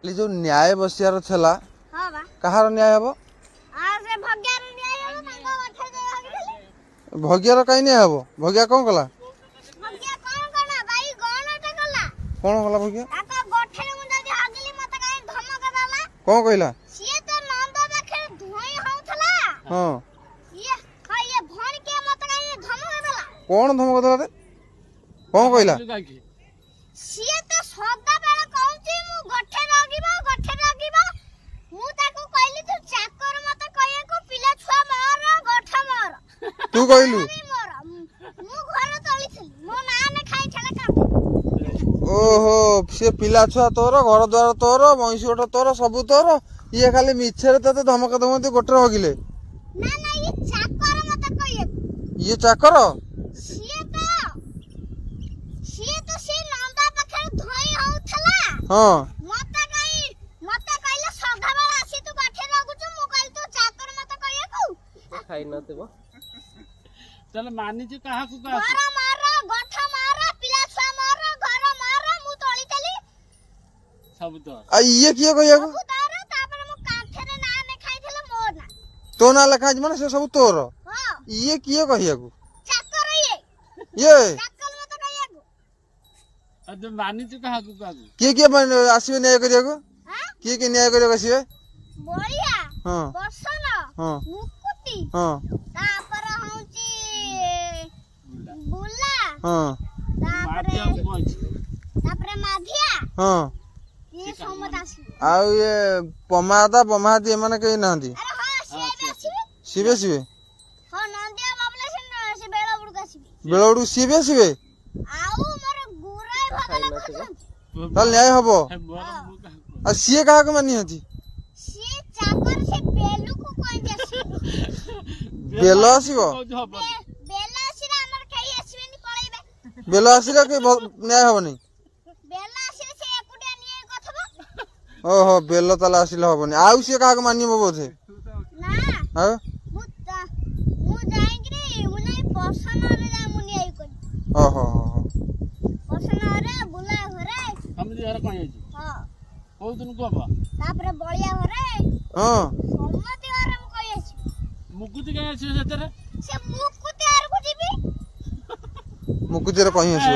ये जो न्याय बसियार छला हां बा कहार न्याय हबो आ से भग्यार न्याय हो तांको गठे दे भागी भगियार कहीं नहीं हबो भगिया कौन कला भग्या कोन कोना भाई गणटा कला कौन कला भगिया आका गठे मु जदी हागिली मते काई धमक देला कौन कहला सिए तो नंद पाखे धोई होउथला हां ये भण के मते काई धमक देला कौन धमक देला रे कौन कहला सिए तो सदा बेला कहउची मु गठे रगिबा मु ताको कहली तू चाकर मते कहे को पिला छुआ मार गठ मार तू कहलू मु घर तळी थी मो ना ने खाई छला काम ओहो से पिला छुआ तोर घर द्वार तोर महिष गोट तोर सब तोर ये खाली मिछरे तते धमक दमती गोटे हगिले ना ना ये चाकर मते कहे ये चाकर सिए तो से नंदा पाखे धोई होउथला हां मते कहले सदा बेला आसी तू गठे रगुचु मु कहली तू चाकर मते कहे को खाई न देबो चल मानी जे कहा को का घर मार गठ मार पिला छुआ मार घर मार मु तळी चली सब तो आ ये किए कहिया को उतार तापर मु काठे रे ना ने खाइथले मोर ना तो ना लिखा माने से सब तोर हां ये किए कहिया को चाकर ये चाकर मते कहे को अज मानी जे कहा को का किए आसीबे न्याय करिया को हां किए न्याय करिया आसीबे बळिया हां बसन हां मुकुती हां तापर होउची बुला हां तापर माधिया हां ये समत आसी आ ये पमादी माने कहीं नांदी अरे हां से आसीबे सिबे सिबे हां नंदिया मामले से बेला बुड़ आसीबे बेलौडू सिबे सिबे आउ मोर गुराई भगला करछन ताल न्याय हबो है मोर मु कहा को आ सिए कहा को मानी हती से चाकर से बेलू को कोई देसी बेल आसीबो बेला आसीरा हमर खाई आसीबेनी पळैबे बेल आसीला के न्याय हबनी बेला आसीरा से एकुटिया निये कथबो ओहो बेल ताला आसीला हबनी आउ सिए कहा को मानिबो बोधे ना हां मु जाईकरी मुनै पसन रे जा मुनि आई कोई ओहो पसन रे बुला घरे हम जे हर कहि छी हां को दिन को बा तापर बळिया घरे हां सम्मति घरे मु कहि आसी मुकुति कहि छी सेतरे से मुकुति आर को जीबी मुकुतिर कहीं आसी